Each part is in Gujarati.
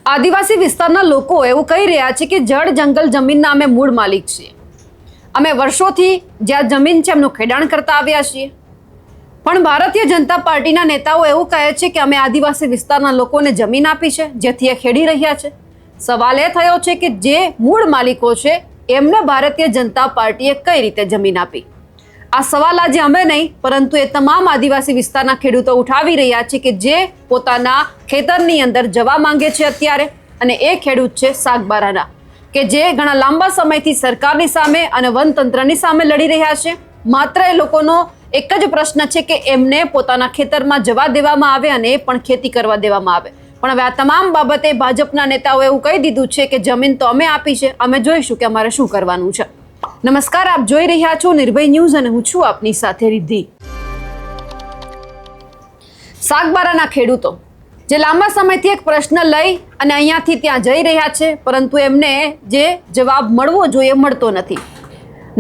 આદિવાસી વિસ્તારના લોકો એવું કહી રહ્યા છે કે જળ જંગલ જમીનના અમે મૂળ માલિક છીએ. અમે વર્ષોથી જ્યાં જમીન છે એમનું ખેડાણ કરતા આવ્યા છીએ. પણ ભારતીય જનતા પાર્ટીના નેતાઓ એવું કહે છે કે અમે આદિવાસી વિસ્તારના લોકોને જમીન આપી છે જેથી એ ખેડી રહ્યા છે. સવાલ એ થયો છે કે જે મૂળ માલિકો છે એમને ભારતીય જનતા પાર્ટીએ કઈ રીતે જમીન આપી? આ સવાલ આજે અમે નહીં પરંતુ એ તમામ આદિવાસી વિસ્તારના ખેડૂતો ઉઠાવી રહ્યા છે કે જે પોતાના ખેતરની અંદર જવા માંગે છે અત્યારે. અને એ ખેડૂત છે સાગબારાના, કે જે ઘણા લાંબા સમયથી સરકારની સામે અને વનતંત્રની સામે લડી રહ્યા છે. માત્ર એ લોકોનો એક જ પ્રશ્ન છે કે એમને પોતાના ખેતરમાં જવા દેવામાં આવે અને એ પણ ખેતી કરવા દેવામાં આવે. પણ હવે આ તમામ બાબતે ભાજપના નેતાઓ એવું કહી દીધું છે કે જમીન તો અમે આપી છે, અમે જોઈશું કે અમારે શું કરવાનું છે. નમસ્કાર, આપ જોઈ રહ્યા છો નિર્ભય ન્યૂઝ અને હું છું આપની સાથે રિદ્ધિ. સાગબારાના ખેડૂતો જે લાંબા સમયથી એક પ્રશ્ન લઈ અને અહીંયાથી ત્યાં જઈ રહ્યા છે પરંતુ એમને જે જવાબ મળવો જોઈએ મળતો નથી.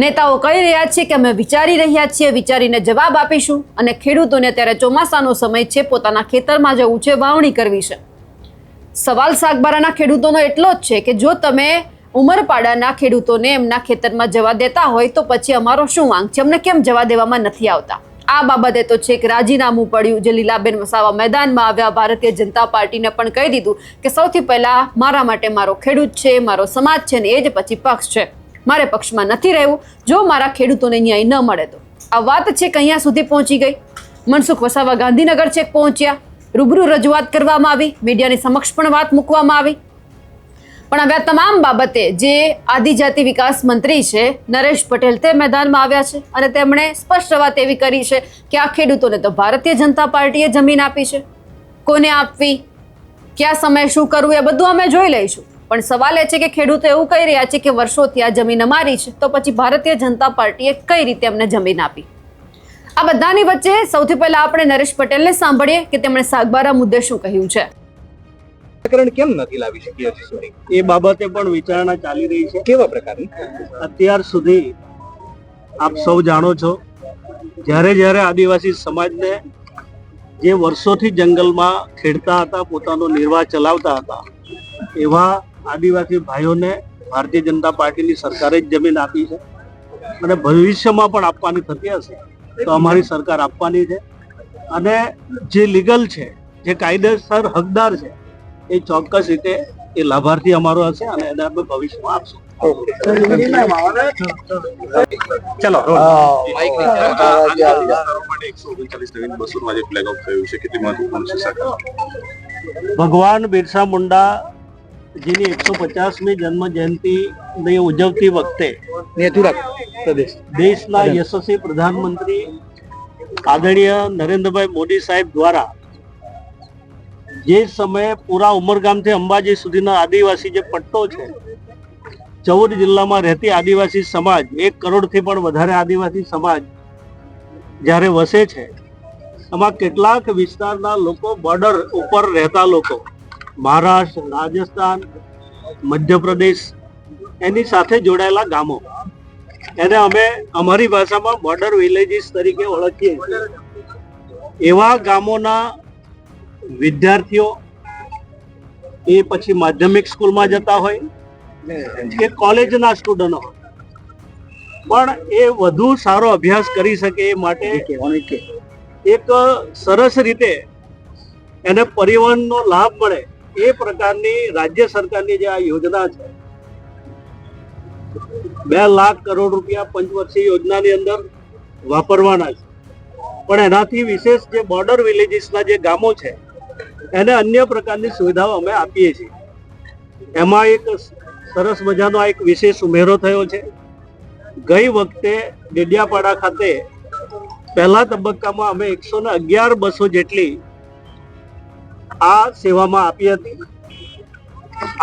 નેતાઓ કહી રહ્યા છે કે અમે વિચારી રહ્યા છીએ, વિચારીને જવાબ આપીશું. અને ખેડૂતોને અત્યારે ચોમાસાનો સમય છે, પોતાના ખેતરમાં જવું છે, વાવણી કરવી છે. સવાલ સાગબારાના ખેડૂતોનો એટલો જ છે કે જો તમે ઉમરપાડાના ખેડૂતોને એમના ખેતરમાં જવા દેતા હોય તો પછી અમારો શું વાંક છે? અમને કેમ જવા દેવામાં નથી આવતા? આ બાબતે તો છે કે રાજીનામું પડ્યું. જે લીલાબેન વસાવા મેદાનમાં આવ્યા, ભારતીય જનતા પાર્ટીને પણ કહી દીધું કે સૌથી પહેલા મારા માટે મારો ખેડૂત છે, મારો સમાજ છે ને એ જ પછી પક્ષ છે. મારે પક્ષમાં નથી રહેવું જો મારા ખેડૂતોને ન્યાય ન મળે તો. આ વાત છે કે અહીંયા સુધી પહોંચી ગઈ. મનસુખ વસાવા ગાંધીનગર છેક પહોંચ્યા, રૂબરૂ રજૂઆત કરવામાં આવી, મીડિયાની સમક્ષ પણ વાત મૂકવામાં આવી. પણ હવે આ તમામ બાબતે જે આદિજાતિ વિકાસ મંત્રી છે નરેશ પટેલ તે મેદાનમાં આવ્યા છે અને તેમણે સ્પષ્ટ વાત એવી કરી છે કે આ ખેડૂતોને તો ભારતીય જનતા પાર્ટીએ જમીન આપી છે. કોને આપવી, કયા સમયે શું કરવું એ બધું અમે જોઈ લઈશું. પણ સવાલ એ છે કે ખેડૂતો એવું કહી રહ્યા છે કે વર્ષોથી આ જમીન અમારી છે તો પછી ભારતીય જનતા પાર્ટીએ કઈ રીતે અમને જમીન આપી? આ બધાની વચ્ચે સૌથી પહેલા આપણે નરેશ પટેલને સાંભળીએ કે તેમણે સાગબારા મુદ્દે શું કહ્યું છે. કેમ નથી લાવી શકી હજી સુધી એ બાબતે પણ વિચારણા ચાલી રહી છે. કેવા પ્રકારની? અત્યાર સુધી આપ સૌ જાણો છો, જ્યારે આદિવાસી સમાજને જે વર્ષોથી જંગલમાં ખેડતા હતા, પોતાનો નિર્વાહ ચલાવતા હતા, એવા આદિવાસી ભાઈઓને ભારતીય જનતા પાર્ટીની સરકારે જ જમીન આપી છે અને ભવિષ્યમાં પણ આપવાની થતી હશે તો અમારી સરકાર આપવાની છે. અને જે લીગલ છે, જે કાયદેસર હકદાર છે, એ ચોક્કસ રીતે એ લાભાર્થી અમારો હશે અને એને અમે ભવિષ્યમાં આપશું. ચલો ભગવાન બિરસા મુંડા જેની 150મી જન્મ જયંતિ ઉજવતી વખતે દેશના યશસ્વી પ્રધાનમંત્રી આદરણીય નરેન્દ્રભાઈ મોદી સાહેબ દ્વારા જે સમયે પૂરા ઉમરગામથી અંબાજી સુધીનો આદિવાસી જે પટ્ટો છે, 14 જિલ્લામાં રહેતી આદિવાસી સમાજ, 1 કરોડથી પણ વધારે આદિવાસી સમાજ જ્યારે વસે છે, એમાં કેટલાક વિસ્તારના લોકો, બોર્ડર ઉપર રહેતા લોકો, મહારાષ્ટ્ર, રાજસ્થાન, મધ્યપ્રદેશ, એની સાથે જોડાયેલા ગામો, એને અમે અમારી ભાષામાં બોર્ડર વિલેજીસ તરીકે ઓળખીએ છીએ. એવા ગામોના વિદ્યાર્થીઓ એ પછી માધ્યમિક સ્કૂલમાં જતા હોય કે કોલેજના સ્ટુડન્ટો હોય, પણ એ વધુ સારો અભ્યાસ કરી શકે એ માટે એક સરસ રીતે એને પરિવહનનો લાભ મળે એ પ્રકારની રાજ્ય સરકારની જે આ યોજના છે, 2 લાખ કરોડ રૂપિયા પંચવર્ષીય યોજનાની અંદર વાપરવાના છે. પણ એનાથી વિશેષ જે બોર્ડર વિલેજીસના જે ગામો છે એને અન્ય પ્રકારની સુવિધાઓ અમે આપીએ છીએ. એમાં એક સરસ મજાનો એક વિશેષ ઉમેરો થયો છે. ગઈ વખતે ડેડિયાપાડા ખાતે પહેલા તબક્કામાં અમે 111 બસો જેટલી આ સેવામાં આપી હતી.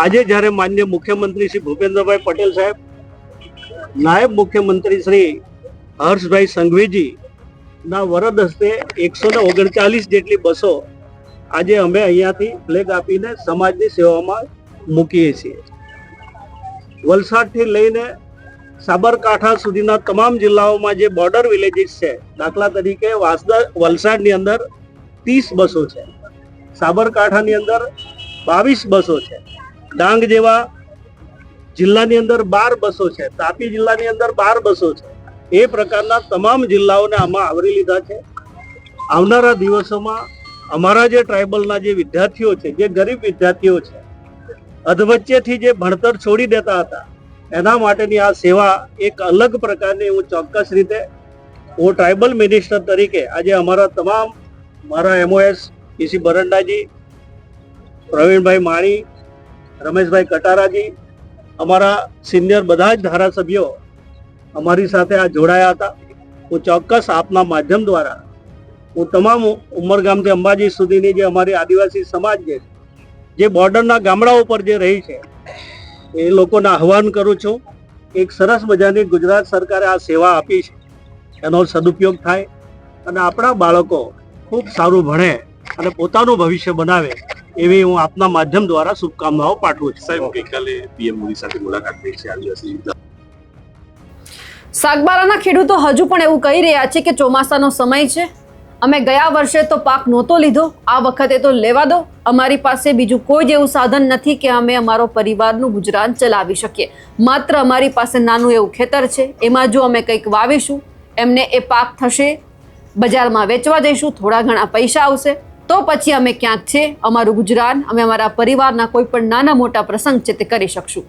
આજે જ્યારે માનનીય મુખ્યમંત્રી શ્રી ભૂપેન્દ્રભાઈ પટેલ સાહેબ, નાયબ મુખ્યમંત્રી શ્રી હર્ષભાઈ સંઘવીજી ના વરદ હસ્તે 139 જેટલી બસો આજે અમે અહીંયાથી ફ્લેગ આપીને સમાજની સેવામાં મૂકીએ છીએ. વલસાડથી લઈને સાબરકાંઠા સુધીના તમામ જિલ્લાઓમાં જે બોર્ડર વિલેજીસ છે, દાખલા તરીકે વલસાડની અંદર 30 બસો છે, સાબરકાંઠાની અંદર 22 બસો છે. ડાંગ જેવા જિલ્લાની અંદર 12 બસો છે. તાપી જિલ્લાની અંદર 12 બસો છે. એ પ્રકારના તમામ જિલ્લાઓને આમાં આવરી લીધા છે. આવનારા દિવસોમાં અમારા જે ટ્રાઇબલના જે વિદ્યાર્થીઓ છે, જે ગરીબ વિદ્યાર્થીઓ છે, અધવચ્ચેથી જે ભણતર છોડી દેતા હતા, એના માટેની આ સેવા એક અલગ પ્રકારની હું ચોક્કસ રીતે હું ટ્રાઇબલ મિનિસ્ટર તરીકે આજે અમારા તમામ મારા MOS પીસી બરંડાજી, પ્રવીણભાઈ માણી, રમેશભાઈ કટારાજી, અમારા સિનિયર બધા જ ધારાસભ્યો અમારી સાથે આ જોડાયા હતા. હું ચોક્કસ આપના માધ્યમ દ્વારા હું તમામ ઉમરગામથી અંબાજી સુધીની જે અમારી આદિવાસી સમાજ જે બોર્ડરના ગામડાઓ પર જે રહી છે એ લોકોને આહવાન કરું છું. એક સરસ મજાની ગુજરાત સરકારે આ સેવા આપી છે, એનો સદુપયોગ થાય અને આપણા બાળકો ખૂબ સારું ભણે અને પોતાનું ભવિષ્ય બનાવે એવી હું આપના માધ્યમ દ્વારા શુભકામનાઓ પાઠવું છું. સાહેબ, ગઈકાલે PM મોદી સાથે મુલાકાત થઈ છે આદિવાસી. સાગબારાના ખેડૂતો હજુ પણ એવું કહી રહ્યા છે કે ચોમાસાનો સમય છે, અમે ગયા વર્ષે તો પાક નહોતો લીધો, આ વખતે તો લેવા દો. અમારી પાસે બીજું કોઈ જ એવું સાધન નથી કે અમે અમારો પરિવારનું ગુજરાન ચલાવી શકીએ. માત્ર અમારી પાસે નાનું એવું ખેતર છે, એમાં જો અમે કંઈક વાવીશું, એમને એ પાક થશે, બજારમાં વેચવા જઈશું, થોડા ઘણા પૈસા આવશે, તો પછી અમે ક્યાંક છે અમારું ગુજરાન, અમે અમારા પરિવારના કોઈ પણ નાના મોટા પ્રસંગ છે તે કરી શકશું.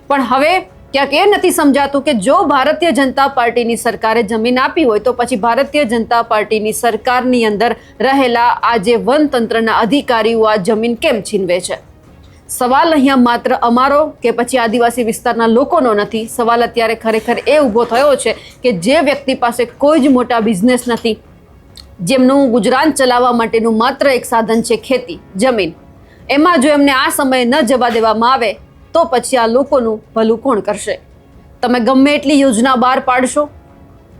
પણ હવે ક્યાંક એ નથી સમજાતું કે જો ભારતીય જનતા પાર્ટીની સરકારે જમીન આપી હોય તો પછી ભારતીય જનતા પાર્ટીની સરકારની અંદર રહેલા આ જે વનતંત્રના અધિકારીઓ આ જમીન કેમ છીનવે છે? સવાલ અહીંયા માત્ર અમારો કે પછી આદિવાસી વિસ્તારના લોકોનો નથી. સવાલ અત્યારે ખરેખર એ ઊભો થયો છે કે જે વ્યક્તિ પાસે કોઈ જ મોટા બિઝનેસ નથી, જેમનું ગુજરાન ચલાવવા માટેનું માત્ર એક સાધન છે ખેતી, જમીન, એમાં જો એમને આ સમયે ન જવા દેવામાં આવે તો પછી આ લોકોનું ભલું કોણ કરશે? તમે ગમે એટલી યોજના બહાર પાડશો,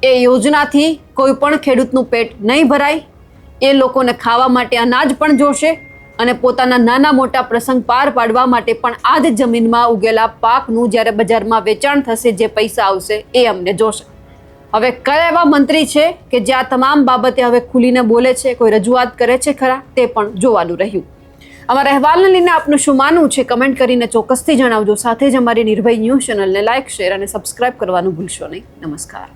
એ યોજનાથી કોઈ પણ ખેડૂતનું પેટ નહીં ભરાય. એ લોકોને ખાવા માટે અનાજ પણ જોશે અને પોતાના નાના મોટા પ્રસંગ પાર પાડવા માટે પણ આ જ જમીનમાં ઉગેલા પાકનું જ્યારે બજારમાં વેચાણ થશે, જે પૈસા આવશે એ અમને જોશે. હવે કયા એવા મંત્રી છે કે જે આ તમામ બાબતે હવે ખુલીને બોલે છે, કોઈ રજૂઆત કરે છે ખરા? તે પણ જોવાનું રહ્યું. અમારા અહેવાલને લઈને આપનું શું માનવું છે કમેન્ટ કરીને ચોક્કસથી જણાવજો. સાથે જ અમારી નિર્ભય ન્યૂઝ ચેનલને લાઇક, શેર અને સબસ્ક્રાઇબ કરવાનું ભૂલશો નહીં. નમસ્કાર.